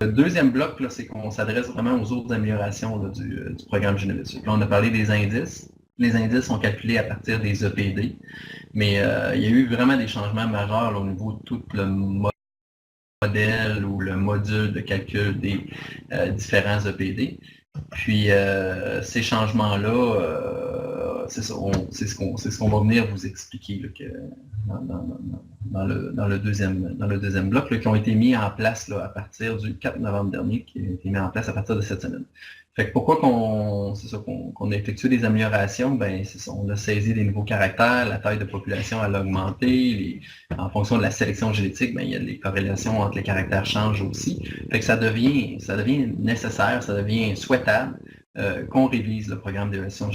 deuxième bloc, là, c'est qu'on s'adresse vraiment aux autres améliorations là, du programme Genevis. Là, on a parlé des indices. Les indices sont calculés à partir des EPD, mais il y a eu vraiment des changements majeurs là, au niveau de tout le modèle ou le module de calcul des différents EPD. Puis ces changements-là, c'est ce qu'on va venir vous expliquer là, dans le deuxième bloc, là, qui ont été mis en place là, à partir du 4 novembre dernier, qui a été mis en place à partir de cette semaine. Fait que pourquoi qu'on a effectué des améliorations? Ben, c'est ça, on a saisi des nouveaux caractères, la taille de population elle a augmenté, en fonction de la sélection génétique, ben, il y a des corrélations entre les caractères changent aussi. Fait que ça devient nécessaire, ça devient souhaitable qu'on révise le programme d'évaluation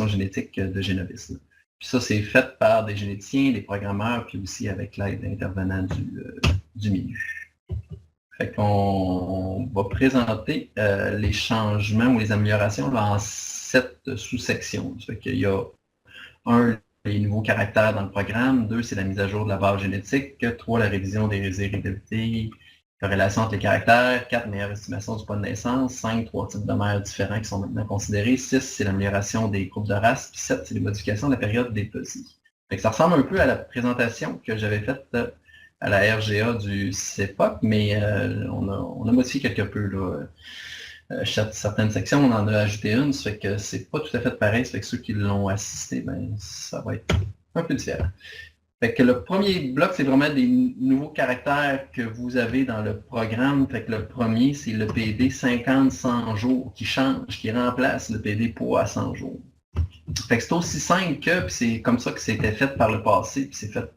génétique de Genovis. Puis ça, c'est fait par des généticiens, des programmeurs, puis aussi avec l'aide d'intervenants du milieu. Fait qu'on va présenter les changements ou les améliorations là, en 7 sous-sections. Fait qu'il y a 1, les nouveaux caractères dans le programme, 2, c'est la mise à jour de la base génétique, 3, la révision des irrégularités, corrélation entre les caractères, 4, meilleure estimation du poids de naissance, 5, 3 types de mères différents qui sont maintenant considérés, 6, c'est l'amélioration des groupes de race, puis 7, c'est les modifications de la période d'éposie. Fait que ça ressemble un peu à la présentation que j'avais faite à la RGA du CEPOC, mais on a modifié quelque peu là. Certaines sections, on en a ajouté une, ça fait que c'est pas tout à fait pareil, ça fait que ceux qui l'ont assisté, ben, ça va être un peu différent. Fait que le premier bloc, c'est vraiment des nouveaux caractères que vous avez dans le programme. Fait que le premier, c'est le PD 50-100 jours qui change, qui remplace le PD poids à 100 jours. Fait que c'est aussi simple que, puis c'est comme ça que c'était fait par le passé, puis c'est fait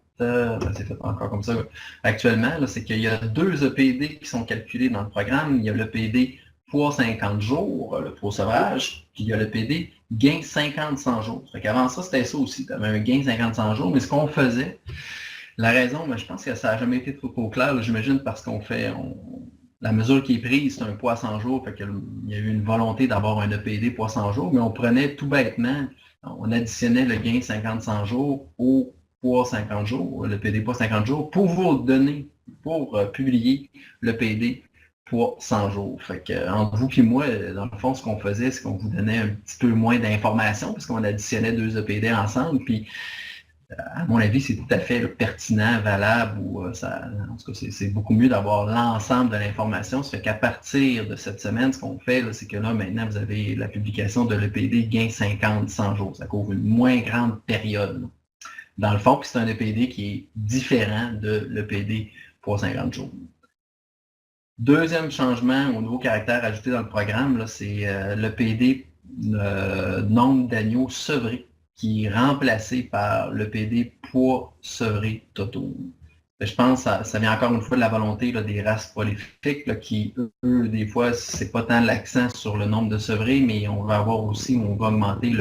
encore comme ça actuellement, c'est qu'il y a 2 EPD qui sont calculés dans le programme. Il y a le PD poids 50 jours, le poids sauvage, puis il y a le PD gain 50-100 jours. Fait qu'avant ça, c'était ça aussi. Tu avais un gain 50-100 jours, mais ce qu'on faisait, la raison, je pense que ça n'a jamais été trop clair, j'imagine, parce qu'on fait, la mesure qui est prise, c'est un poids 100 jours, fait qu'il y a eu une volonté d'avoir un EPD poids 100 jours, mais on prenait tout bêtement, on additionnait le gain 50-100 jours au poids 50 jours, le PD poids 50 jours, pour vous donner, pour publier le PD poids 100 jours. Fait que, entre vous et moi, dans le fond, ce qu'on faisait, c'est qu'on vous donnait un petit peu moins d'informations, parce qu'on additionnait 2 EPD ensemble, puis à mon avis, c'est tout à fait pertinent, valable, ou en tout cas, c'est beaucoup mieux d'avoir l'ensemble de l'information. Ça fait qu'à partir de cette semaine, ce qu'on fait, c'est que là, maintenant, vous avez la publication de l'EPD gain 50-100 jours. Ça couvre une moins grande période. Dans le fond, c'est un EPD qui est différent de l'EPD pour 50 jours. Deuxième changement au nouveau caractère ajouté dans le programme, c'est l'EPD nombre d'agneaux sevrés qui est remplacé par l'EPD poids sevré totaux. Je pense que ça vient encore une fois de la volonté là, des races prolifiques là, qui, eux, des fois, c'est pas tant l'accent sur le nombre de sevrés, mais on va avoir aussi, on va augmenter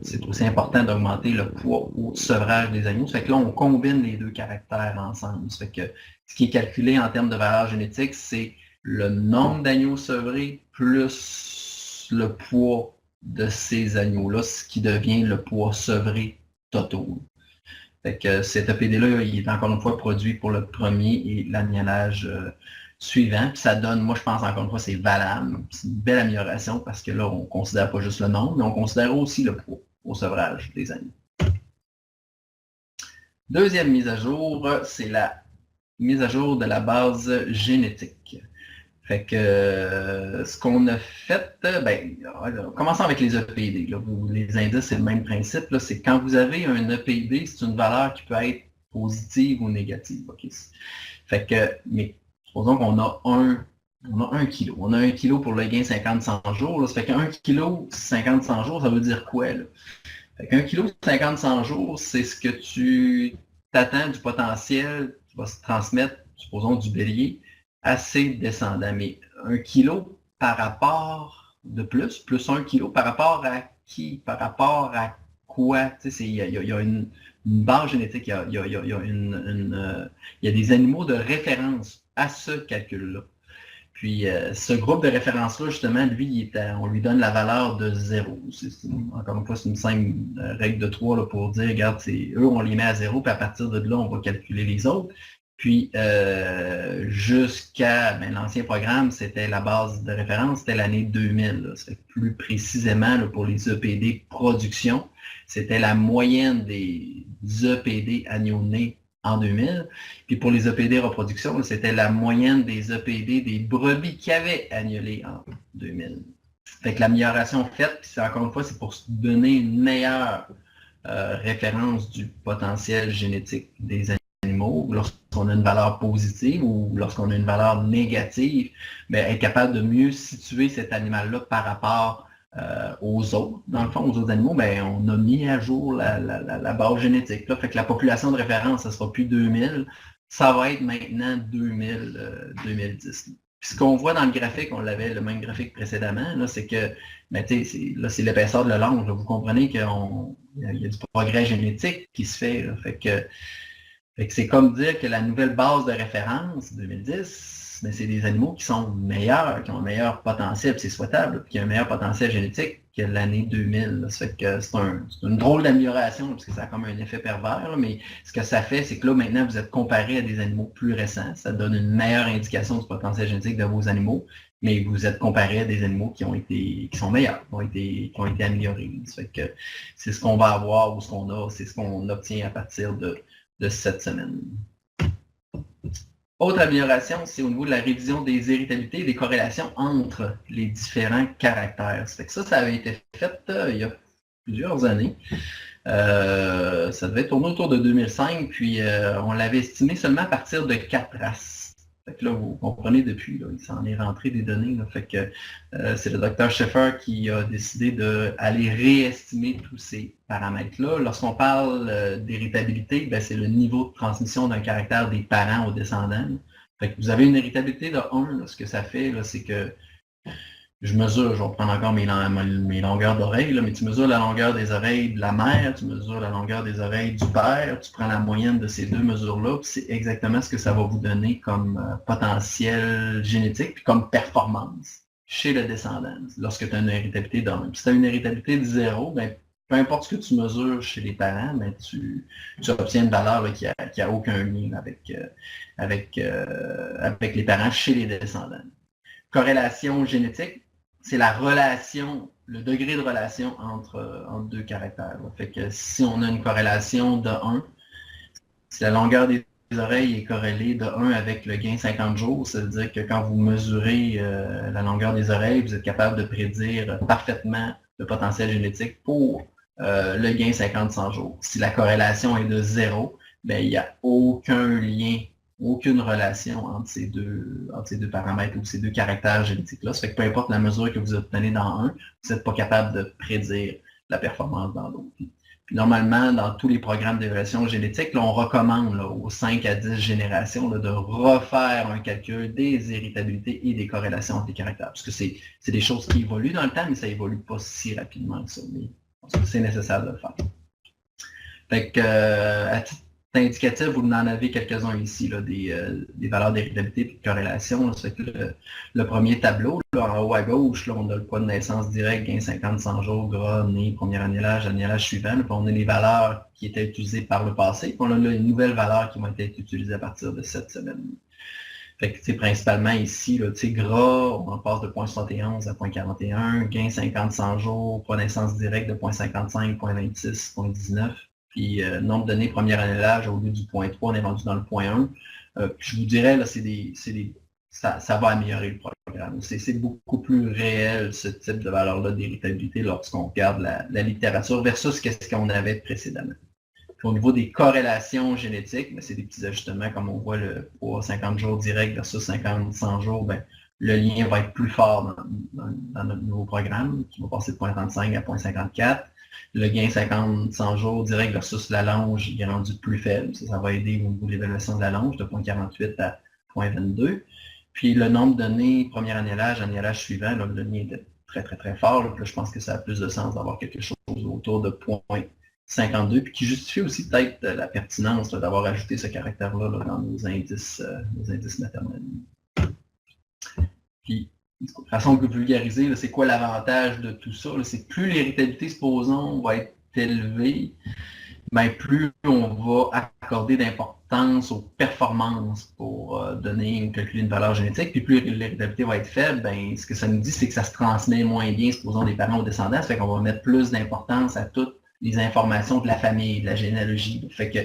c'est aussi important d'augmenter le poids au sevrage des agneaux. Ça fait que là, on combine les 2 caractères ensemble. Ça fait que ce qui est calculé en termes de valeur génétique, c'est le nombre d'agneaux sevrés plus le poids de ces agneaux-là, ce qui devient le poids sevré total. Fait que cet EPD-là, il est encore une fois produit pour le premier et l'agnelage suivant. Puis ça donne, moi je pense encore une fois, c'est valable. C'est une belle amélioration parce que là, on ne considère pas juste le nombre, mais on considère aussi le poids au sevrage des agneaux. Deuxième mise à jour, c'est la mise à jour de la base génétique. Fait que ce qu'on a fait, commençons avec les EPD. Là, les indices, c'est le même principe. C'est quand vous avez un EPD, c'est une valeur qui peut être positive ou négative. Okay? Fait que, mais supposons qu'on a 1 kilo. On a 1 kilo pour le gain 50-100 jours. Là, ça fait qu'1 kilo 50-100 jours, ça veut dire quoi? Là? Fait qu'1 kilo 50-100 jours, c'est ce que tu t'attends du potentiel qui va se transmettre, supposons, du bélier, assez descendant, mais 1 kilo par rapport de plus 1 kilo par rapport à qui? Par rapport à quoi? Il y a une base génétique, il y a des animaux de référence à ce calcul-là. Puis ce groupe de référence-là, justement, lui, on lui donne la valeur de 0. Encore une fois, c'est une simple règle de 3 là, pour dire, regarde, eux, on les met à 0, puis à partir de là, on va calculer les autres. Puis jusqu'à l'ancien programme, c'était la base de référence, c'était l'année 2000. Là. Plus précisément, là, pour les EPD production, c'était la moyenne des EPD annulés en 2000. Puis pour les EPD reproduction, c'était la moyenne des EPD des brebis qui avaient annulé en 2000. Fait que l'amélioration faite, puis encore une fois, c'est pour se donner une meilleure référence du potentiel génétique des animaux lorsqu'on a une valeur positive ou lorsqu'on a une valeur négative, bien, être capable de mieux situer cet animal-là par rapport aux autres. Dans le fond, aux autres animaux, bien, on a mis à jour la base génétique. Là. Fait que la population de référence, ça ne sera plus 2000, ça va être maintenant 2010. Puis ce qu'on voit dans le graphique, on l'avait le même graphique précédemment, là, c'est que ben, c'est l'épaisseur de la langue. Là. Vous comprenez qu'il y a du progrès génétique qui se fait. Là. Fait que c'est comme dire que la nouvelle base de référence, 2010, mais c'est des animaux qui sont meilleurs, qui ont un meilleur potentiel, c'est souhaitable, qui ont un meilleur potentiel génétique que l'année 2000. Là. Ça fait que c'est une drôle d'amélioration, parce que ça a comme un effet pervers, là, mais ce que ça fait, c'est que là, maintenant, vous êtes comparé à des animaux plus récents. Ça donne une meilleure indication du potentiel génétique de vos animaux, mais vous êtes comparé à des animaux qui sont meilleurs, qui ont été améliorés. Ça fait que c'est ce qu'on va avoir ou ce qu'on a, c'est ce qu'on obtient à partir de cette semaine. Autre amélioration, c'est au niveau de la révision des héritabilités et des corrélations entre les différents caractères. Ça fait que ça avait été fait il y a plusieurs années. Ça devait tourner autour de 2005, puis on l'avait estimé seulement à partir de 4 races. Fait que là, vous comprenez depuis, là, il s'en est rentré des données. Là, fait que c'est le Dr. Schaeffer qui a décidé d'aller réestimer tous ces paramètres-là. Lorsqu'on parle d'héritabilité, ben, c'est le niveau de transmission d'un caractère des parents aux descendants. Fait que vous avez une héritabilité de 1, là, ce que ça fait, c'est que je mesure, je vais prendre encore mes longueurs d'oreilles, mais tu mesures la longueur des oreilles de la mère, tu mesures la longueur des oreilles du père, tu prends la moyenne de ces deux mesures-là, puis c'est exactement ce que ça va vous donner comme potentiel génétique, puis comme performance chez le descendant, lorsque tu as une héritabilité d'1. Si tu as une héritabilité de 0, ben, peu importe ce que tu mesures chez les parents, ben, tu obtiens une valeur là, qui a aucun lien avec les parents chez les descendants. Corrélation génétique, c'est la relation, le degré de relation entre deux caractères. Là. Fait que si on a une corrélation de 1, si la longueur des oreilles est corrélée de 1 avec le gain 50 jours, ça veut dire que quand vous mesurez la longueur des oreilles, vous êtes capable de prédire parfaitement le potentiel génétique pour le gain 50-100 jours. Si la corrélation est de 0, ben, il n'y a aucun lien, aucune relation entre ces deux paramètres ou ces deux caractères génétiques-là. Ça fait que peu importe la mesure que vous obtenez dans un, vous n'êtes pas capable de prédire la performance dans l'autre. Puis normalement, dans tous les programmes d'évaluation génétique, là, on recommande là, aux 5 à 10 générations là, de refaire un calcul des héritabilités et des corrélations entre les caractères. Parce que c'est des choses qui évoluent dans le temps, mais ça évolue pas si rapidement que ça. Mais c'est nécessaire de le faire. Fait que, à titre indicatif, vous en avez quelques-uns ici, là, des valeurs d'héritabilité et de corrélation. Là, c'est que le premier tableau, là, en haut à gauche, là, on a le poids de naissance direct, gain 50-100 jours, gras, né, premier annulage suivant. Là, puis on a les valeurs qui étaient utilisées par le passé. Puis on a là, une nouvelle valeur qui vont être utilisées à partir de cette semaine. Fait que, principalement ici, là, gras, on passe de 0.71 à 0.41, gain 50-100 jours, poids de naissance direct de 0.55, 0.26, 0.19. Puis nombre de données premier annulage au lieu du 0.3, on est rendu dans le 0.1. Je vous dirais, là, ça va améliorer le programme. C'est beaucoup plus réel, ce type de valeur-là d'héritabilité lorsqu'on regarde la littérature versus ce qu'on avait précédemment. Puis, au niveau des corrélations génétiques, c'est des petits ajustements, comme on voit le pour 50 jours direct versus 50-100 jours, ben, le lien va être plus fort dans notre nouveau programme, qui va passer de 0.35 à 0.54. Le gain 50-100 jours direct versus la longe, il est rendu plus faible. Ça va aider au niveau de l'évaluation de la longe, de 0.48 à 0.22. Puis le nombre de données, premier annulage suivant, là, le lien est très, très, très fort. Là, je pense que ça a plus de sens d'avoir quelque chose autour de 0.52, puis qui justifie aussi peut-être la pertinence d'avoir ajouté ce caractère-là là, dans nos indices maternels. Puis, de façon plus vulgarisée, c'est quoi l'avantage de tout ça? C'est que plus l'héritabilité, supposons, va être élevée, ben plus on va accorder d'importance aux performances pour donner ou calculer une valeur génétique, puis plus l'héritabilité va être faible, ben, ce que ça nous dit, c'est que ça se transmet moins bien, supposons, des parents aux descendants, ça fait qu'on va mettre plus d'importance à toutes les informations de la famille, de la généalogie. Fait que,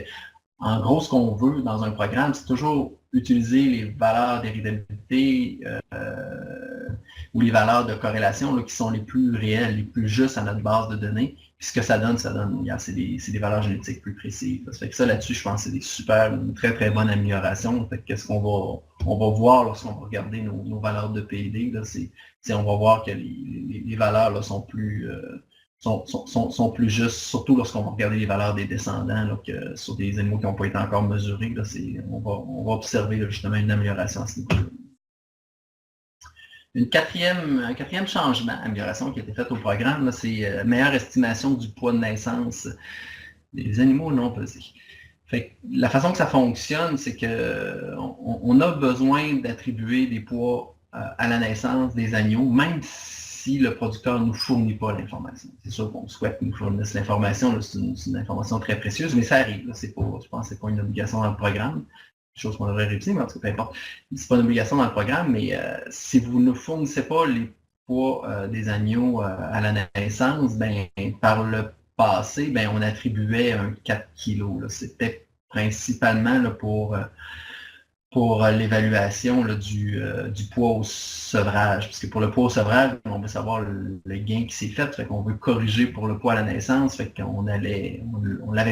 en gros, ce qu'on veut dans un programme, c'est toujours utiliser les valeurs d'héritabilité ou les valeurs de corrélation là, qui sont les plus réelles, les plus justes à notre base de données. Puis ce que ça donne, c'est des valeurs génétiques plus précises. Ça fait que ça, là-dessus, je pense que c'est une très, très bonne amélioration. Fait que ce qu'on va voir lorsqu'on va regarder nos valeurs de PID, c'est on va voir que les valeurs là, sont plus sont plus justes, surtout lorsqu'on va regarder les valeurs des descendants, là, que sur des animaux qui n'ont pas été encore mesurés. Là, on va observer là, justement une amélioration à ce niveau-là. Un quatrième changement, amélioration qui a été faite au programme, c'est meilleure estimation du poids de naissance des animaux non pesés. Fait que la façon que ça fonctionne, c'est qu'on a besoin d'attribuer des poids à la naissance des agneaux, même si le producteur ne nous fournit pas l'information. C'est sûr qu'on souhaite nous fournir l'information, c'est une information très précieuse, mais ça arrive. Là, je pense que ce n'est pas une obligation dans le programme. Chose qu'on devrait réviser, mais en tout cas, peu importe. Ce n'est pas une obligation dans le programme, mais si vous ne fournissez pas les poids des agneaux à la naissance, ben, par le passé, ben, on attribuait un 4 kg. C'était principalement là, pour l'évaluation du poids au sevrage. Parce que pour le poids au sevrage, on veut savoir le gain qui s'est fait qu'on veut corriger pour le poids à la naissance, fait qu'on l'avait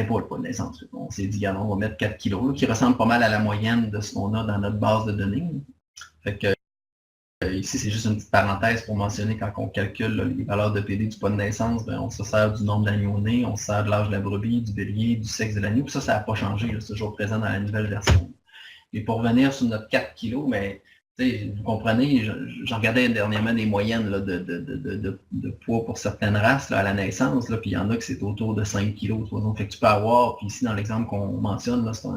pas le poids de naissance. On s'est dit, on va mettre 4 kg, là, qui ressemble pas mal à la moyenne de ce qu'on a dans notre base de données. Fait que ici, c'est juste une petite parenthèse pour mentionner quand on calcule là, les valeurs de PD du poids de naissance, ben, on se sert du nombre d'agneaux nés, on se sert de l'âge de la brebis, du bélier, du sexe de l'agneau. Puis ça n'a pas changé, c'est toujours présent dans la nouvelle version. Et pour revenir sur notre 4 kg, mais vous comprenez, je regardais dernièrement des moyennes là, de poids pour certaines races là, à la naissance, là, puis il y en a que c'est autour de 5 kg. Fait que tu peux avoir, puis ici dans l'exemple qu'on mentionne, là, c'est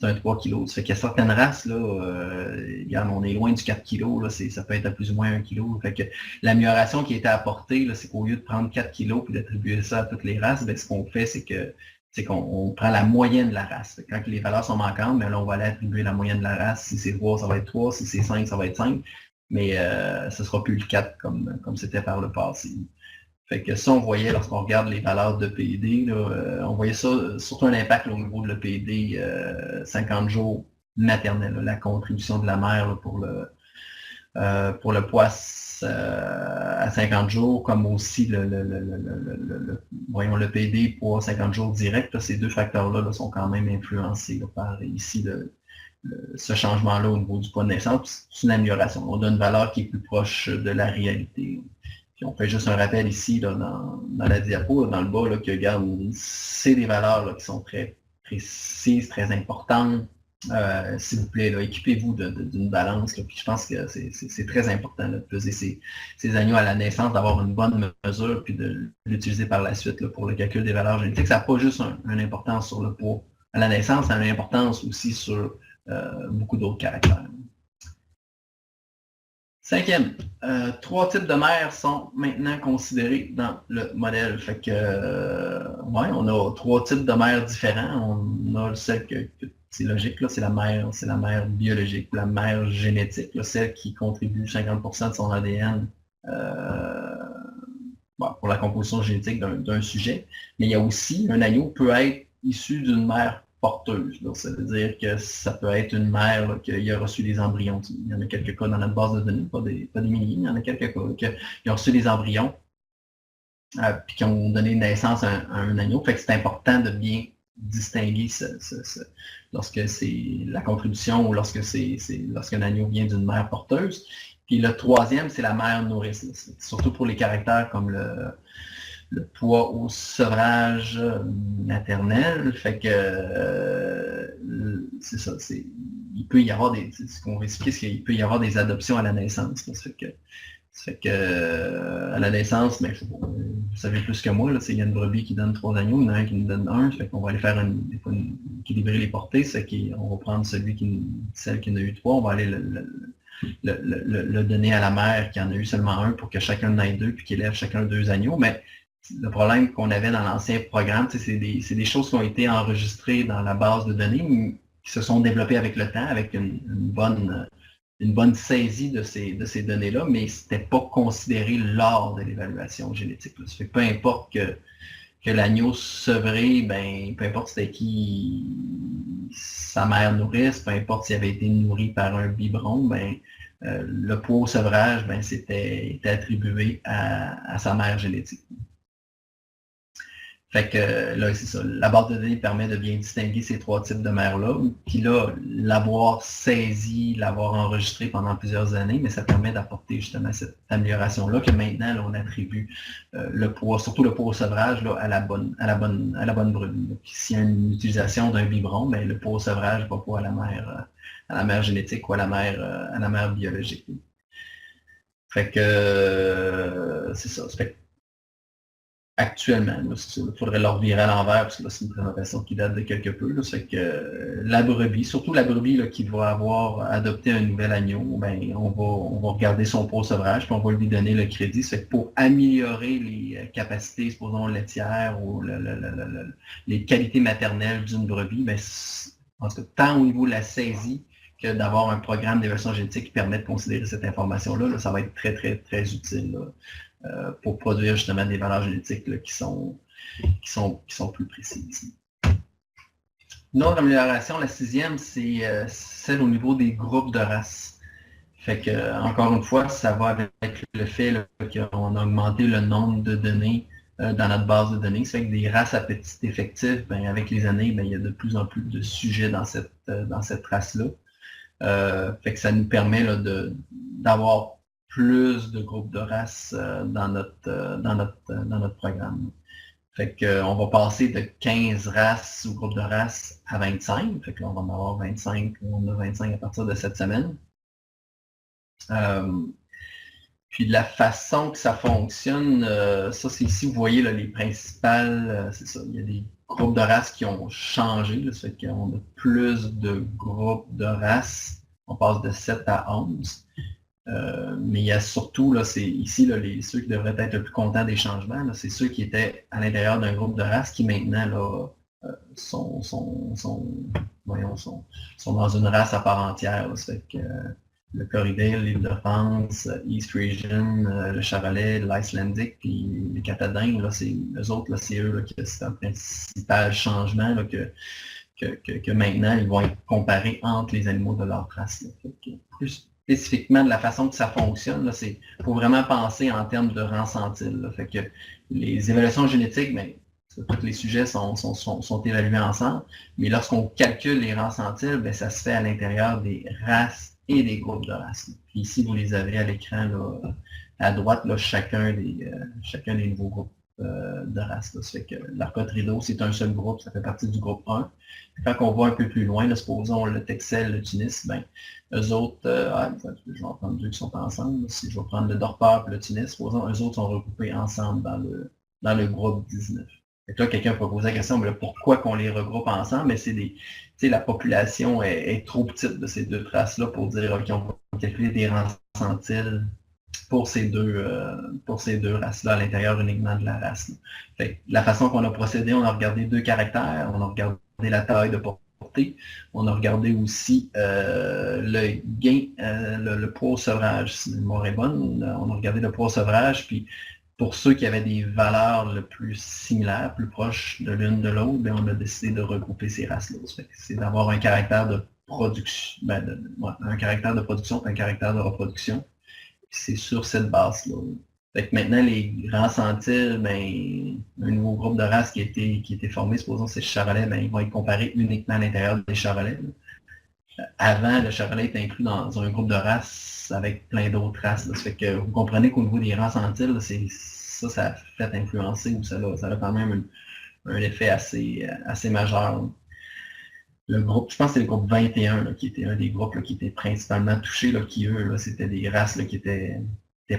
un 3 kg. Ça fait qu'il y a certaines races, là, regarde, on est loin du 4 kg, là, ça peut être à plus ou moins 1 kg. Fait que l'amélioration qui a été apportée, là, c'est qu'au lieu de prendre 4 kg et d'attribuer ça à toutes les races, ben, ce qu'on fait, c'est qu'on prend la moyenne de la race. Quand les valeurs sont manquantes, ben là, on va aller attribuer la moyenne de la race. Si c'est 3, ça va être 3. Si c'est 5, ça va être 5. Mais ce ne sera plus le 4 comme c'était par le passé. Fait que ça, on voyait lorsqu'on regarde les valeurs de PID, là, on voyait ça, surtout un impact là, au niveau de l'EPD 50 jours maternel, là, la contribution de la mère là, pour le poids à 50 jours, comme aussi le PD pour 50 jours direct. Là, ces deux facteurs-là là, sont quand même influencés là, par ici ce changement-là au niveau du poids de naissance. C'est une amélioration. On donne une valeur qui est plus proche de la réalité. Puis on fait juste un rappel ici là, dans la diapo, là, dans le bas, là, que regarde, c'est des valeurs là, qui sont très précises, très importantes. S'il vous plaît, équipez-vous d'une balance. Là, puis je pense que c'est très important là, de peser ces agneaux à la naissance, d'avoir une bonne mesure, puis de l'utiliser par la suite là, pour le calcul des valeurs génétiques. Ça n'a pas juste une importance sur le poids à la naissance, ça a une importance aussi sur beaucoup d'autres caractères. Cinquième, 3 types de mères sont maintenant considérés dans le modèle. Fait que, ouais, on a 3 types de mères différents. On a celle que c'est logique, là, c'est la mère biologique, la mère génétique, là, celle qui contribue 50% de son ADN pour la composition génétique d'un sujet. Mais il y a aussi, un agneau peut être issu d'une mère porteuse. Donc, ça veut dire que ça peut être une mère là, qui a reçu des embryons. Il y en a quelques cas dans notre base de données, pas des milliers, il y en a quelques cas qui ont reçu des embryons puis qui ont donné naissance à un agneau. Fait que c'est important de bien distinguer lorsque c'est la contribution ou lorsqu'un agneau vient d'une mère porteuse. Puis le troisième, c'est la mère nourrice. Surtout pour les caractères comme le poids au sevrage maternel. Fait que c'est ça. Il peut y avoir ce qu'on va expliquer, c'est qu'il peut y avoir des adoptions à la naissance. Ça fait que à la naissance, mais vous savez plus que moi, il y a une brebis qui donne 3 agneaux, il y en a un qui nous donne 1, ça fait qu'on va aller faire équilibrer les portées, on va prendre celle qui en a eu 3, on va aller le donner à la mère qui en a eu seulement 1 pour que chacun en ait 2 puis qu'il élève chacun 2 agneaux. Mais le problème qu'on avait dans l'ancien programme, c'est des choses qui ont été enregistrées dans la base de données, qui se sont développées avec le temps, avec une bonne saisie de ces données-là, mais ce n'était pas considéré lors de l'évaluation génétique. Ça fait que peu importe que l'agneau sevré, ben, peu importe c'était qui sa mère nourrice, peu importe s'il avait été nourri par un biberon, ben, le poids au sevrage, ben, était attribué à sa mère génétique. Fait que là, c'est ça. La base de données permet de bien distinguer ces trois types de mères-là. Puis là, l'avoir saisi, l'avoir enregistré pendant plusieurs années, mais ça permet d'apporter justement cette amélioration-là que maintenant, là, on attribue le poids, surtout le poids au sevrage, là, à la bonne brebis. Puis s'il y a une utilisation d'un biberon, ben, le poids au sevrage va pas à la mère génétique ou à la mère biologique. Fait que c'est ça. Fait que, actuellement, il faudrait leur virer à l'envers, parce que là, c'est une présentation qui date de quelque peu. Là, c'est que la brebis, surtout la brebis là, qui va avoir adopté un nouvel agneau, ben, on va regarder son poids au sevrage, puis on va lui donner le crédit. C'est que pour améliorer les capacités, supposons laitières ou les qualités maternelles d'une brebis, ben, en tout cas, tant au niveau de la saisie que d'avoir un programme d'évaluation génétique qui permet de considérer cette information-là, là, ça va être très, très, très utile. Là. Pour produire justement des valeurs génétiques là, qui sont plus précises. Une autre amélioration, la sixième, c'est celle au niveau des groupes de races. Fait que, encore une fois, ça va avec le fait qu'on a augmenté le nombre de données dans notre base de données. Ça fait que des races à petit effectif, ben, avec les années, ben, il y a de plus en plus de sujets dans cette race-là. Fait que ça nous permet là, d'avoir plus de groupes de races dans notre programme. Fait que, on va passer de 15 races ou groupes de races à 25. Fait que là, on va en avoir 25. On a 25 à partir de cette semaine. Puis la façon que ça fonctionne, ça c'est ici, vous voyez là, les principales, c'est ça, il y a des groupes de races qui ont changé. Là, ça fait qu'on a plus de groupes de races. On passe de 7 à 11. Mais il y a surtout, là, c'est ici, là, ceux qui devraient être le plus contents des changements, c'est ceux qui étaient à l'intérieur d'un groupe de races qui maintenant là, sont dans une race à part entière. Là, ça fait que, le Corriedale, l'Île-de-France, East Region, le Charolais, l'Icelandic, puis les Catadins, là, eux autres, là, c'est eux là, qui c'est un principal changement là, que maintenant, ils vont être comparés entre les animaux de leur race. Là. Fait que, plus spécifiquement de la façon que ça fonctionne, il faut vraiment penser en termes de rang centile. Là. Fait que les évaluations génétiques, ben, tous les sujets sont évalués ensemble, mais lorsqu'on calcule les rangs centiles, ben, ça se fait à l'intérieur des races et des groupes de races. Puis ici, vous les avez à l'écran là, à droite, là, chacun des nouveaux groupes de races. Là. Ça fait que l'arcotrido, c'est un seul groupe, ça fait partie du groupe 1. Quand on va un peu plus loin, là, supposons le Texel, le Tunis, ben, eux autres, je vais en prendre deux qui sont ensemble. Si je vais prendre le Dorpeur et le Tunis, supposons, eux autres sont regroupés ensemble dans le groupe 19. Et là, quelqu'un peut poser la question, mais là, pourquoi qu'on les regroupe ensemble? Mais c'est la population est trop petite de ces deux traces-là pour dire, OK, on va calculer des rangs centiles pour ces deux races-là, à l'intérieur uniquement de la race. Fait que la façon qu'on a procédé, on a regardé deux caractères, on a regardé la taille de portée, on a regardé aussi le gain, le poids au sevrage, si la mémoire est bonne, on a regardé le poids au sevrage, puis pour ceux qui avaient des valeurs le plus similaires, plus proches de l'une de l'autre, ben, on a décidé de regrouper ces races-là. C'est d'avoir un caractère de production, un caractère de production et un caractère de reproduction. C'est sur cette base-là. Fait que maintenant, les rangs centiles, ben, un nouveau groupe de races qui a été formé, supposons que c'est le Charolais, ben, ils vont être comparés uniquement à l'intérieur des Charolais. Avant, le Charolais est inclus dans un groupe de races avec plein d'autres races. Là. Ça fait que vous comprenez qu'au niveau des rangs centiles, ça a fait influencer ou ça a quand même un effet assez majeur. Là. Le groupe, je pense que c'est le groupe 21 là, qui était un des groupes là, qui était principalement touchés, là, qui eux, là, c'était des races là, qui n'étaient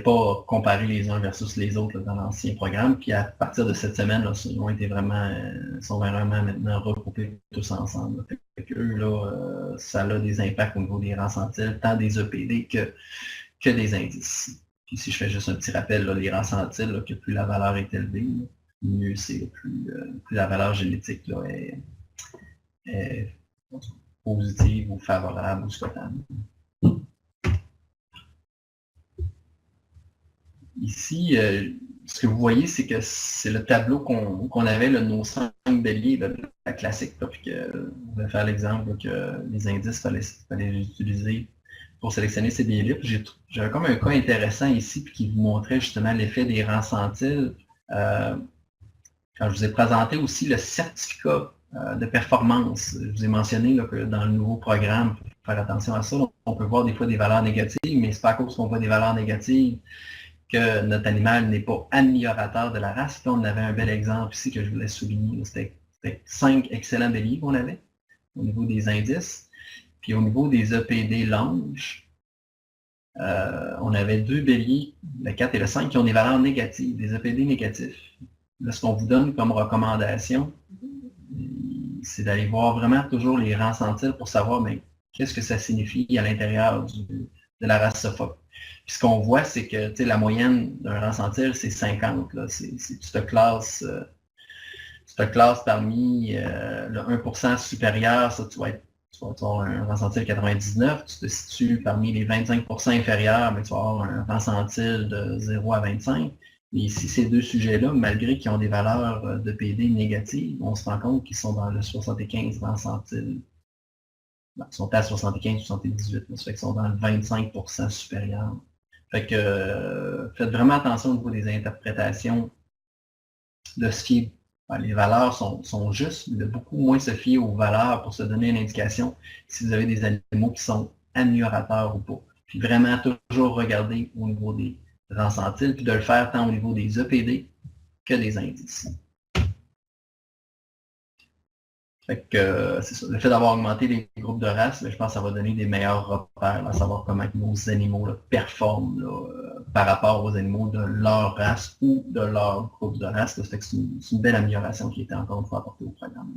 pas comparées les uns versus les autres là, dans l'ancien programme. Puis à partir de cette semaine, là, ils sont vraiment maintenant regroupés tous ensemble. Là. Fait que eux, là, ça a des impacts au niveau des rangs centiles, tant des EPD que des indices. Puis si je fais juste un petit rappel, là, les rangs centiles, là, que plus la valeur est élevée, là, mieux c'est, plus la valeur génétique là, est positive ou favorable ou souhaitable. Ici, ce que vous voyez, c'est que c'est le tableau qu'on avait, là, nos 5 béliers, là, la classique, là, puis que on va faire l'exemple que les indices, il fallait les utiliser pour sélectionner ces béliers-là. J'avais comme un cas intéressant ici, puis qui vous montrait justement l'effet des rangs centiles. Quand je vous ai présenté aussi le certificat de performance, je vous ai mentionné là, que dans le nouveau programme, il faut faire attention à ça. On peut voir des fois des valeurs négatives, mais c'est pas à cause qu'on voit des valeurs négatives que notre animal n'est pas améliorateur de la race. Là, on avait un bel exemple ici que je voulais souligner. C'était 5 excellents béliers qu'on avait au niveau des indices. Puis au niveau des EPD longes, on avait 2 béliers, le 4 et le 5, qui ont des valeurs négatives, des EPD négatifs. Là, ce qu'on vous donne comme recommandation, c'est d'aller voir vraiment toujours les rangs centiles pour savoir qu'est-ce que ça signifie à l'intérieur de la race Suffolk. Puis ce qu'on voit, c'est que la moyenne d'un rang centile, c'est 50. Là. Tu te classes parmi le 1% supérieur, ça, tu vas avoir un rang centile 99. Tu te situes parmi les 25% inférieurs, mais tu vas avoir un rang centile de 0 à 25. Et ici, ces deux sujets-là, malgré qu'ils ont des valeurs de PD négatives, on se rend compte qu'ils sont dans le 75 rang centile. Ils sont à 75-78, ça fait qu'ils sont dans le 25% supérieur. Fait que faites vraiment attention au niveau des interprétations de se fier. Les valeurs sont justes, mais de beaucoup moins se fier aux valeurs pour se donner une indication si vous avez des animaux qui sont améliorateurs ou pas. Puis vraiment toujours regarder au niveau des rangs centiles, puis de le faire tant au niveau des EPD que des indices. Fait que c'est ça. Le fait d'avoir augmenté les groupes de races, je pense que ça va donner des meilleurs repères, à savoir comment nos animaux là, performent par rapport aux animaux de leur race ou de leur groupe de race. Ça fait que c'est une belle amélioration qui a été encore une fois apportée au programme.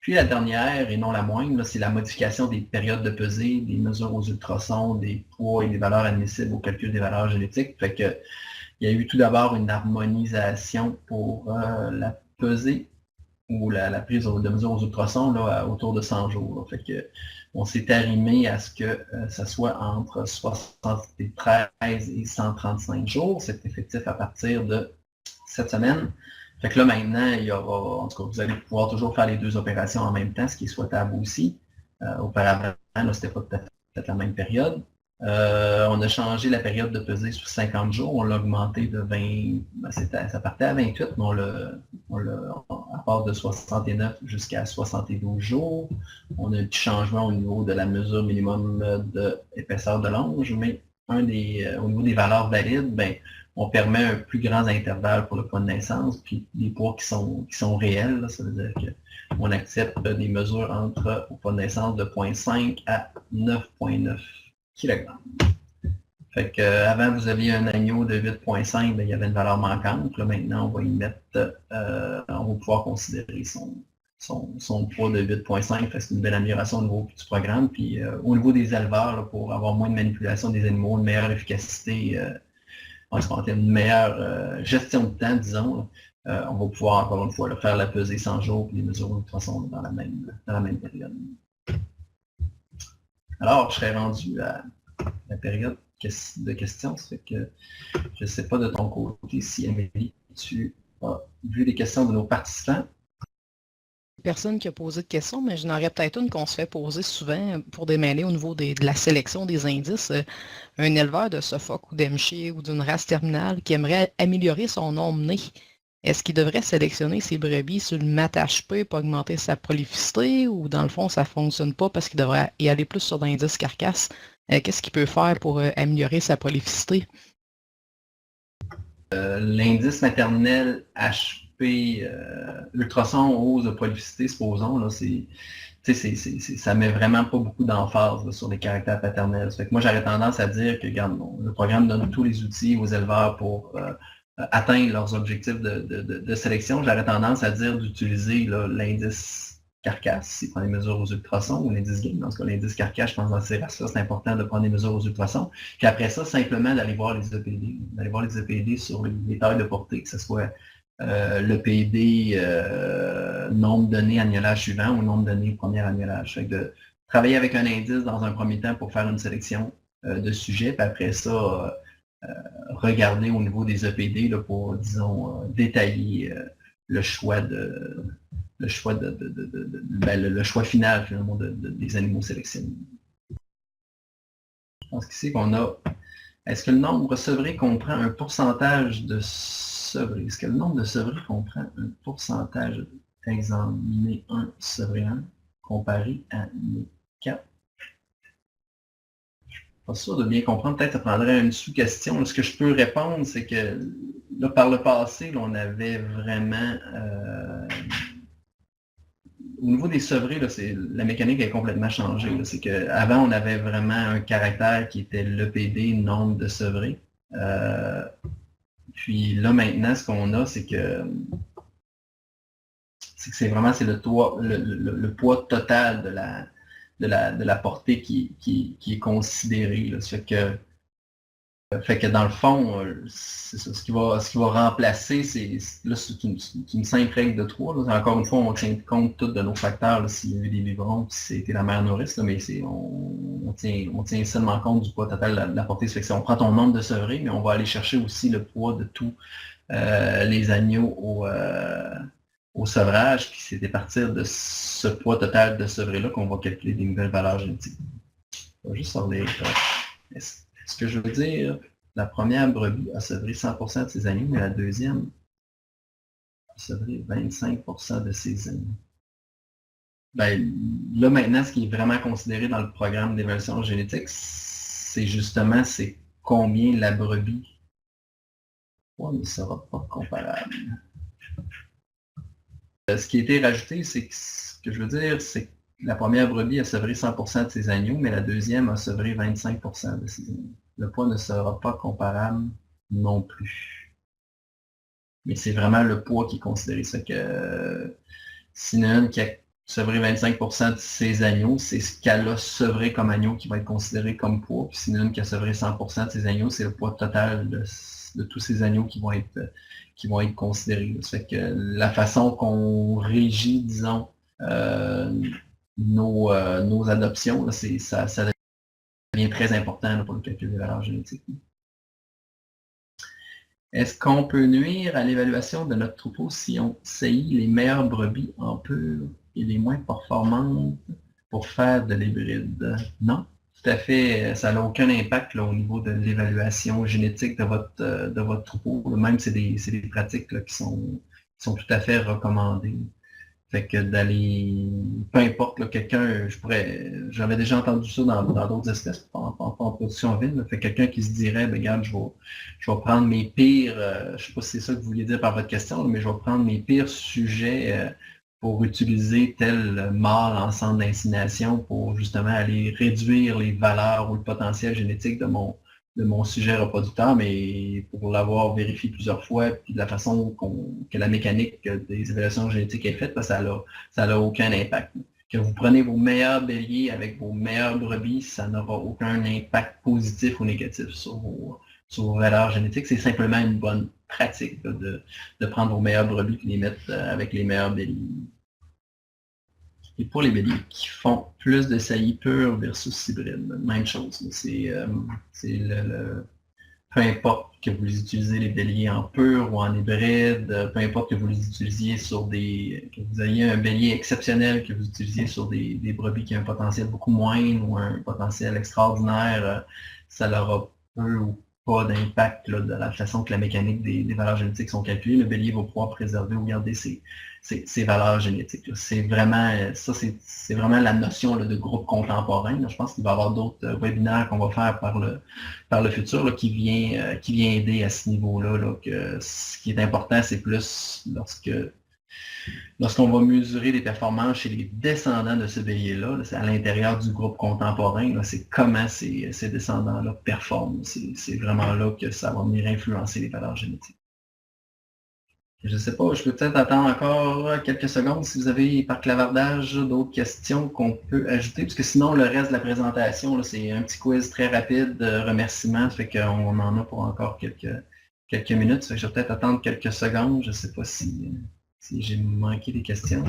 Puis la dernière, et non la moindre, c'est la modification des périodes de pesée, des mesures aux ultrasons, des poids et des valeurs admissibles au calcul des valeurs génétiques. Fait que, il y a eu tout d'abord une harmonisation pour la pesée ou la prise de mesure aux ultrasons là, autour de 100 jours. Là. Fait que, on s'est arrimé à ce que ça soit entre 73 et 135 jours. C'est effectif à partir de cette semaine. Fait que là, maintenant, il y aura, en tout cas, vous allez pouvoir toujours faire les deux opérations en même temps, ce qui est souhaitable aussi. Auparavant, ce n'était pas tout à fait la même période. On a changé la période de pesée sur 50 jours. On l'a augmenté de 20, ça partait à 28, mais on l'a à part de 69 jusqu'à 72 jours. On a eu du changement au niveau de la mesure minimum d'épaisseur de longe, mais au niveau des valeurs valides, on permet un plus grand intervalle pour le poids de naissance, puis des poids qui sont réels. Là, ça veut dire qu'on accepte des mesures au poids de naissance de 0,5 à 9,9 kg. Fait que, avant, vous aviez un agneau de 8,5, il y avait une valeur manquante. Là, maintenant, on va y mettre, on va pouvoir considérer son poids de 8,5. C'est une belle amélioration au niveau du programme. Puis au niveau des éleveurs, là, pour avoir moins de manipulation des animaux, une meilleure efficacité, une meilleure gestion de temps, disons, on va pouvoir encore une fois faire la pesée 100 jours et les mesures de toute façon dans la même période. Alors, je serais rendu à la période de questions. Ça fait que je ne sais pas de ton côté si, Amélie, tu as vu les questions de nos participants. Personne qui a posé de questions, mais j'en aurais peut-être une qu'on se fait poser souvent pour démêler au niveau de la sélection des indices. Un éleveur de Suffolk ou d'Hampshire ou d'une race terminale qui aimerait améliorer son nombre né, est-ce qu'il devrait sélectionner ses brebis sur le mat HP pour augmenter sa prolificité ou dans le fond ça ne fonctionne pas parce qu'il devrait y aller plus sur l'indice carcasse? Qu'est-ce qu'il peut faire pour améliorer sa prolificité? L'indice maternel HP, l'ultrason hausse de prolificité, supposons, là, ça met vraiment pas beaucoup d'emphase sur les caractères paternels. Fait que moi, j'aurais tendance à dire que le programme donne tous les outils aux éleveurs pour atteindre leurs objectifs de sélection. J'aurais tendance à dire d'utiliser l'indice carcasse, il prend des mesures aux ultrasons, ou l'indice gain. Dans ce cas, l'indice carcasse, je pense dans ces races-là, c'est important de prendre des mesures aux ultrasons. Puis après ça, simplement d'aller voir les EPD. D'aller voir les EPD sur les tailles de portée, que ce soit l'EPD nombre donné annulage suivant ou nombre donné premier annulage. Fait que de travailler avec un indice dans un premier temps pour faire une sélection de sujets, puis après ça, regarder au niveau des EPD là, pour, disons, détailler le choix le choix final finalement des animaux sélectionnés. Je pense qu'ici qu'on a. Est-ce que le nombre sevré comprend un pourcentage de sevré? Est-ce que le nombre de sevrés comprend un pourcentage? Exemple, né 1 sevré 1 comparé à né 4. Pas sûr de bien comprendre, peut-être ça prendrait une sous-question. Ce que je peux répondre, c'est que là, par le passé, là, on avait vraiment au niveau des sevrés, là, la mécanique a complètement changé. C'est qu'avant, on avait vraiment un caractère qui était l'EPD, nombre de sevrés. Puis là, maintenant, ce qu'on a, c'est que c'est vraiment le poids total de la portée qui est considéré. Là. Fait que dans le fond, c'est ça, ce qui va remplacer, c'est une simple règle de 3. Là. Encore une fois, on tient compte tous de nos facteurs, s'il y a eu des biberons, si c'était la mère nourrice, là, mais on tient seulement compte du poids total de la portée. Ça fait que si on prend ton nombre de sevrés, mais on va aller chercher aussi le poids de tous les agneaux au sevrage, puis c'est à partir de ce poids total de sevrés-là qu'on va calculer des nouvelles valeurs génétiques. On va juste sortir. Ce que je veux dire, la première brebis a sevré 100% de ses agneaux, mais la deuxième a sevré 25% de ses agneaux. Ben, là, maintenant, ce qui est vraiment considéré dans le programme d'évaluation génétique, c'est justement combien la brebis ne sera pas comparable. Ce qui a été rajouté, c'est que ce que je veux dire, c'est que la première brebis a sevré 100% de ses agneaux, mais la deuxième a sevré 25% de ses agneaux. Le poids ne sera pas comparable non plus. Mais c'est vraiment le poids qui est considéré. C'est que s'il y en a une qui a sevré 25% de ses agneaux, c'est ce qu'elle a sevré comme agneau qui va être considéré comme poids. Puis s'il y en a une qui a sevré 100% de ses agneaux, c'est le poids total de tous ces agneaux qui vont être considérés. Ça fait que la façon qu'on régit, disons, nos adoptions, là, ça devient très important là, pour le calcul des valeurs génétiques. Est-ce qu'on peut nuire à l'évaluation de notre troupeau si on saillit les meilleures brebis en pur et les moins performantes pour faire de l'hybride? Non, tout à fait. Ça n'a aucun impact là, au niveau de l'évaluation génétique de votre troupeau. Même c'est des pratiques là, qui sont tout à fait recommandées. Fait que d'aller, peu importe, là, quelqu'un, j'avais déjà entendu ça dans d'autres espèces, en production en ville, fait quelqu'un qui se dirait, ben, regarde, je vais prendre mes pires, je ne sais pas si c'est ça que vous vouliez dire par votre question, mais je vais prendre mes pires sujets pour utiliser tel mâle en centre d'insémination pour justement aller réduire les valeurs ou le potentiel génétique de mon sujet reproducteur, mais pour l'avoir vérifié plusieurs fois, puis de la façon que la mécanique des évaluations génétiques est faite, ça n'a aucun impact. Que vous prenez vos meilleurs béliers avec vos meilleures brebis, ça n'aura aucun impact positif ou négatif sur vos valeurs génétiques. C'est simplement une bonne pratique là, de prendre vos meilleures brebis et les mettre avec les meilleurs béliers. Et pour les béliers qui font plus de saillie pure versus hybride, même chose. Peu importe que vous les utilisez les béliers en pur ou en hybride, peu importe que vous les utilisiez que vous ayez un bélier exceptionnel, que vous utilisiez sur des brebis qui ont un potentiel beaucoup moindre ou un potentiel extraordinaire, ça n'aura peu ou pas d'impact de la façon que la mécanique des valeurs génétiques sont calculées. Le bélier va pouvoir préserver ou garder ses valeurs génétiques. C'est vraiment la notion là, de groupe contemporain. Là. Je pense qu'il va y avoir d'autres webinaires qu'on va faire par le futur là, qui vient aider à ce niveau-là. Là, que ce qui est important, c'est plus lorsqu'on va mesurer les performances chez les descendants de ce bélier-là, c'est à l'intérieur du groupe contemporain, là, c'est comment ces descendants-là performent. C'est vraiment là que ça va venir influencer les valeurs génétiques. Je ne sais pas, je peux peut-être attendre encore quelques secondes si vous avez par clavardage d'autres questions qu'on peut ajouter, parce que sinon le reste de la présentation, là, c'est un petit quiz très rapide de remerciements, ça fait qu'on en a pour encore quelques minutes, ça fait que je vais peut-être attendre quelques secondes, je ne sais pas si j'ai manqué des questions.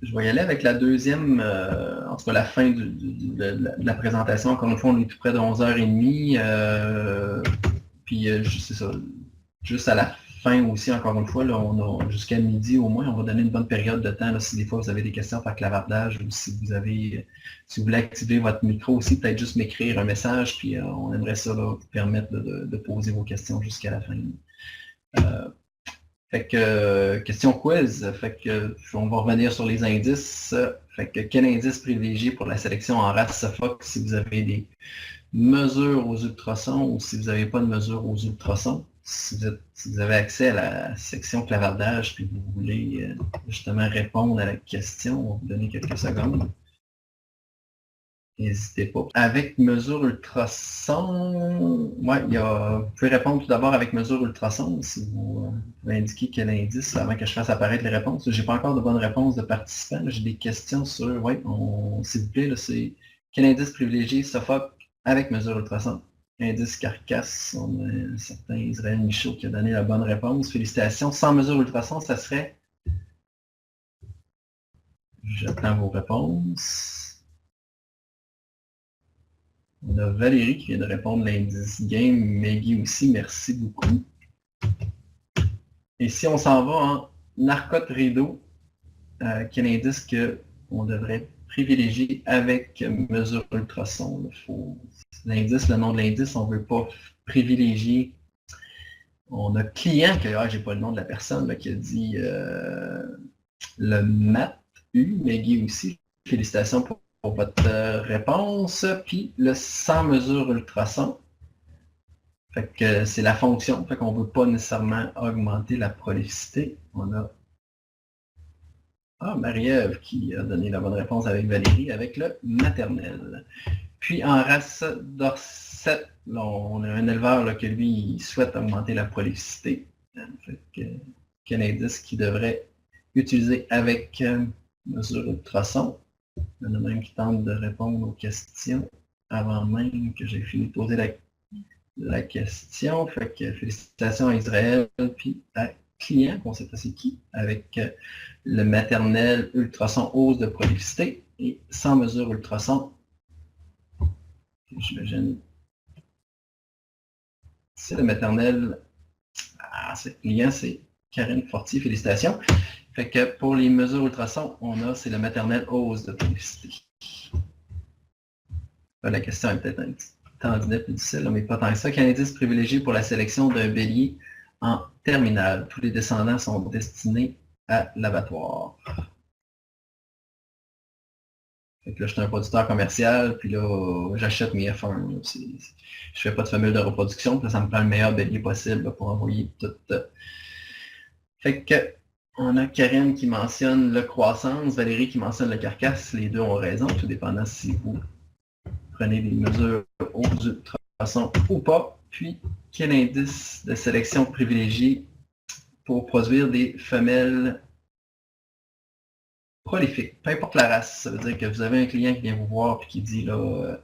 Je vais y aller avec la deuxième, en tout cas la fin de la présentation. Encore une fois, on est tout près de 11h30. Puis c'est ça, juste à la fin aussi, encore une fois, là, on a jusqu'à midi au moins, on va donner une bonne période de temps. Là, si des fois vous avez des questions par clavardage ou si vous voulez activer votre micro aussi, peut-être juste m'écrire un message, puis on aimerait ça là, vous permettre de poser vos questions jusqu'à la fin. Fait que, question quiz, fait que, on va revenir sur les indices. Fait que, quel indice privilégié pour la sélection en race SOFOC si vous avez des mesures aux ultrasons ou si vous n'avez pas de mesures aux ultrasons? Si vous avez accès à la section clavardage puis vous voulez justement répondre à la question, on va vous donner quelques secondes. N'hésitez pas. Avec mesure ultrason, ouais, vous pouvez répondre tout d'abord avec mesure ultrason si vous pouvez indiquer quel indice avant que je fasse apparaître les réponses. Je n'ai pas encore de bonnes réponses de participants. J'ai des questions sur, ouais, s'il vous plaît, c'est quel indice privilégié SOFOC avec mesure ultrason? Indice carcasse, on a un certain Israël Michaud qui a donné la bonne réponse. Félicitations. Sans mesure ultrason, ça serait? J'attends vos réponses. On a Valérie qui vient de répondre l'indice game, Maggie aussi, merci beaucoup. Et si on s'en va en narcote rideau, quel indice qu'on devrait privilégier avec mesure ultrason? L'indice, le nom de l'indice, on ne veut pas privilégier. On a client, j'ai pas le nom de la personne là, qui a dit le Mat U, Maggie aussi. Félicitations pour votre réponse. Puis le sans mesure ultrason. Fait que c'est la fonction. Fait qu'on ne veut pas nécessairement augmenter la prolificité. On a Marie-Ève qui a donné la bonne réponse avec Valérie, avec le maternel. Puis en race Dorset, là, on a un éleveur là, que lui, il souhaite augmenter la prolificité. Fait que, quel indice qu'il devrait utiliser avec mesure ultrason? Il y en a même qui tentent de répondre aux questions avant même que j'ai fini de poser la question. Fait que félicitations à Israël, puis à client, qu'on ne sait pas c'est qui, avec le maternel ultrason hausse de prolificité et sans mesure ultrason. J'imagine. C'est le maternel. C'est client, c'est Karine Fortier, félicitations. Fait que pour les mesures ultrasons, c'est le maternel hausse de prolificité. La question est peut-être un petit tandinet plus difficile, mais pas tant que ça. Quel indice privilégié pour la sélection d'un bélier en terminale? Tous les descendants sont destinés à l'abattoir. Fait que là, je suis un producteur commercial, puis là, j'achète mes F1. Là, je fais pas de femelle de reproduction, puis là, ça me prend le meilleur bélier possible là, pour envoyer tout. Fait que on a Karine qui mentionne le croissance, Valérie qui mentionne le carcasse. Les deux ont raison, tout dépendant si vous prenez des mesures aux ultrasons ou pas. Puis, quel indice de sélection privilégié pour produire des femelles prolifiques? Peu importe la race, ça veut dire que vous avez un client qui vient vous voir et qui dit là,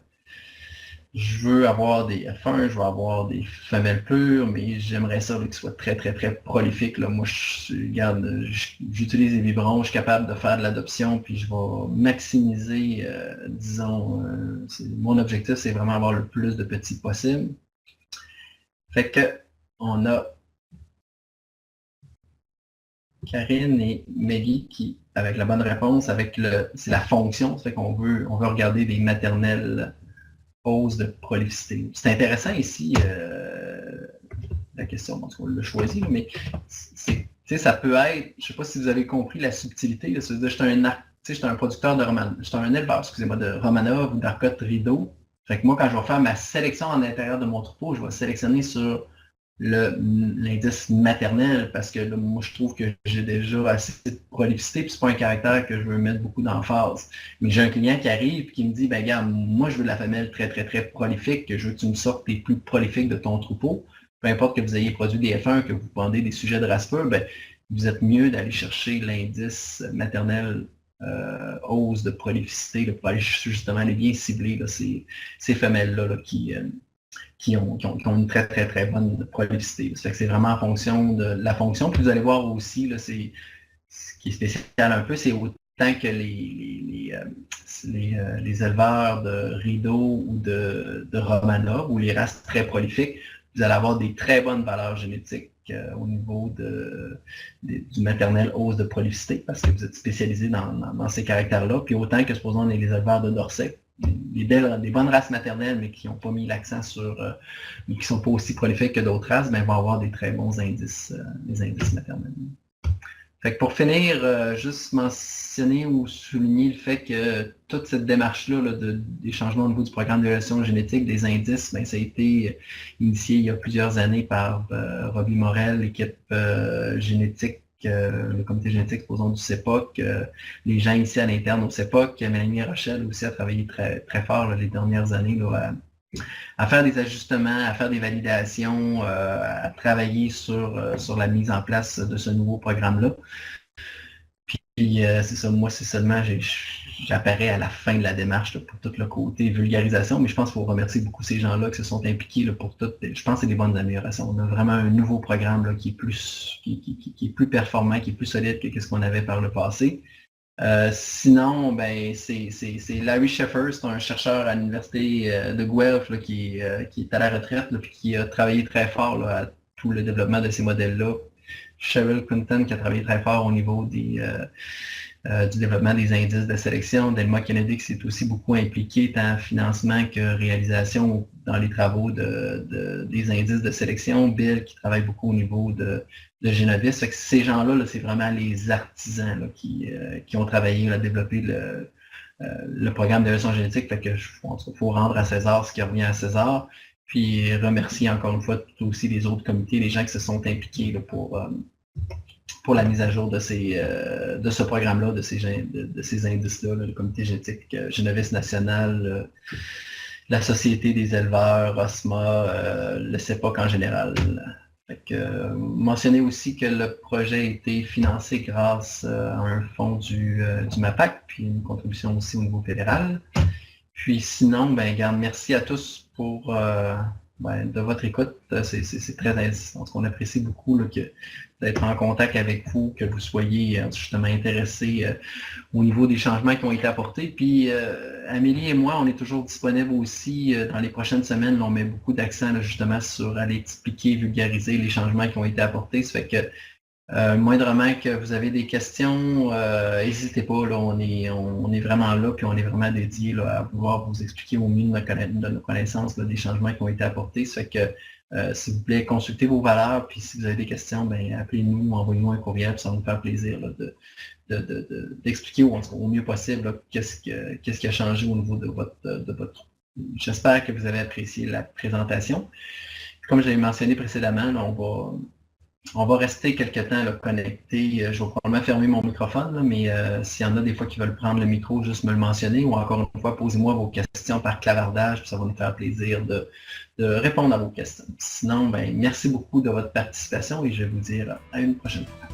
je veux avoir des F1, je veux avoir des femelles pures, mais j'aimerais ça qu'ils soient très, très, très prolifiques. Là. Moi, j'utilise les biberons, je suis capable de faire de l'adoption, puis je vais maximiser, disons, mon objectif, c'est vraiment avoir le plus de petits possible. Fait que, on a Karine et Maggie qui, avec la bonne réponse, c'est la fonction, ça fait qu'on veut regarder des maternelles hausse de prolificité. C'est intéressant ici, la question, parce qu'on l'a choisi, mais ça peut être, je ne sais pas si vous avez compris la subtilité, là, c'est-à-dire je suis un producteur de Romanov, je suis un éleveur, excusez-moi, de Romanov ou d'Arcotte Rideau. Fait que moi, quand je vais faire ma sélection à l'intérieur de mon troupeau, je vais sélectionner sur l'indice maternel parce que là, moi je trouve que j'ai déjà assez de prolificité puis c'est pas un caractère que je veux mettre beaucoup d'emphase. Mais j'ai un client qui arrive et qui me dit ben regarde, moi je veux de la femelle très très très prolifique, que je veux que tu me sortes les plus prolifiques de ton troupeau. peu importe que vous ayez produit des F1, que vous vendez des sujets de race pure, ben, vous êtes mieux d'aller chercher l'indice maternel hausse de prolificité là, pour aller justement aller bien cibler là, ces femelles-là là, qui ont une très, très, très bonne prolificité. Ça fait que c'est vraiment en fonction de la fonction. Puis vous allez voir aussi, là, ce qui est spécial un peu, c'est autant que les éleveurs de rideaux ou de Romana, ou les races très prolifiques, vous allez avoir des très bonnes valeurs génétiques au niveau du maternel hausse de prolificité, parce que vous êtes spécialisé dans ces caractères-là. Puis autant que, supposons, on est les éleveurs de Dorset, des bonnes races maternelles, mais qui n'ont pas mis l'accent sur, mais qui ne sont pas aussi prolifiques que d'autres races, ben, vont avoir des très bons indices, des indices maternels. Fait que pour finir, juste mentionner ou souligner le fait que toute cette démarche-là là, des changements au niveau du programme d'évaluation génétique, des indices, ben, ça a été initié il y a plusieurs années par Robbie Morel, l'équipe génétique, le comité génétique, supposons, du CEPOC, les gens ici à l'interne au CEPOC, Mélanie Rochelle aussi a travaillé très, très fort là, les dernières années là, à faire des ajustements, à faire des validations, à travailler sur la mise en place de ce nouveau programme-là. Puis c'est ça, moi c'est seulement, j'apparais à la fin de la démarche là, pour tout le côté vulgarisation, mais je pense qu'il faut remercier beaucoup ces gens-là qui se sont impliqués là, pour tout. Je pense que c'est des bonnes améliorations. On a vraiment un nouveau programme là, qui est plus performant, qui est plus solide que ce qu'on avait par le passé. Sinon, ben, c'est Larry Sheffer, c'est un chercheur à l'université de Guelph là, qui est à la retraite, là, puis qui a travaillé très fort là, à tout le développement de ces modèles-là. Cheryl Clinton qui a travaillé très fort au niveau du développement des indices de sélection. Delma Kennedy qui s'est aussi beaucoup impliqué tant en financement que réalisation dans les travaux des indices de sélection. Bill qui travaille beaucoup au niveau de Genovis. Fait que ces gens-là, là, c'est vraiment les artisans là, qui ont travaillé à développer le programme d'évaluation génétique. Fait que je pense qu'il faut rendre à César ce qui revient à César. Puis remercier encore une fois aussi les autres comités, les gens qui se sont impliqués là, pour la mise à jour de ce programme-là, de ces indices-là, le comité génétique Genovis National, la Société des éleveurs, OSMA, le CEPOC en général. Fait que, mentionner aussi que le projet a été financé grâce à un fonds du MAPAC, puis une contribution aussi au niveau fédéral. Puis sinon, ben, regarde, merci à tous pour de votre écoute. C'est très intéressant. On apprécie beaucoup là, d'être en contact avec vous, que vous soyez justement intéressés au niveau des changements qui ont été apportés. Puis Amélie et moi, on est toujours disponibles aussi dans les prochaines semaines. Là, on met beaucoup d'accent justement sur aller expliquer, vulgariser les changements qui ont été apportés. Ça fait que moindrement que vous avez des questions, n'hésitez pas, là, on est vraiment là, puis on est vraiment dédié là, à pouvoir vous expliquer au mieux de nos connaissances là, des changements qui ont été apportés. Ça fait que, s'il vous plaît, consultez vos valeurs, puis si vous avez des questions, ben, appelez-nous, envoyez-nous un courriel, puis ça va nous faire plaisir là, d'expliquer au mieux possible qu'est-ce qui a changé au niveau de votre. J'espère que vous avez apprécié la présentation. Comme je l'avais mentionné précédemment, là, on va rester quelques temps là, connecté. Je vais probablement fermer mon microphone, là, mais s'il y en a des fois qui veulent prendre le micro, juste me le mentionner, ou encore une fois, posez-moi vos questions par clavardage, puis ça va nous faire plaisir de répondre à vos questions. Sinon, ben, merci beaucoup de votre participation et je vais vous dire à une prochaine fois.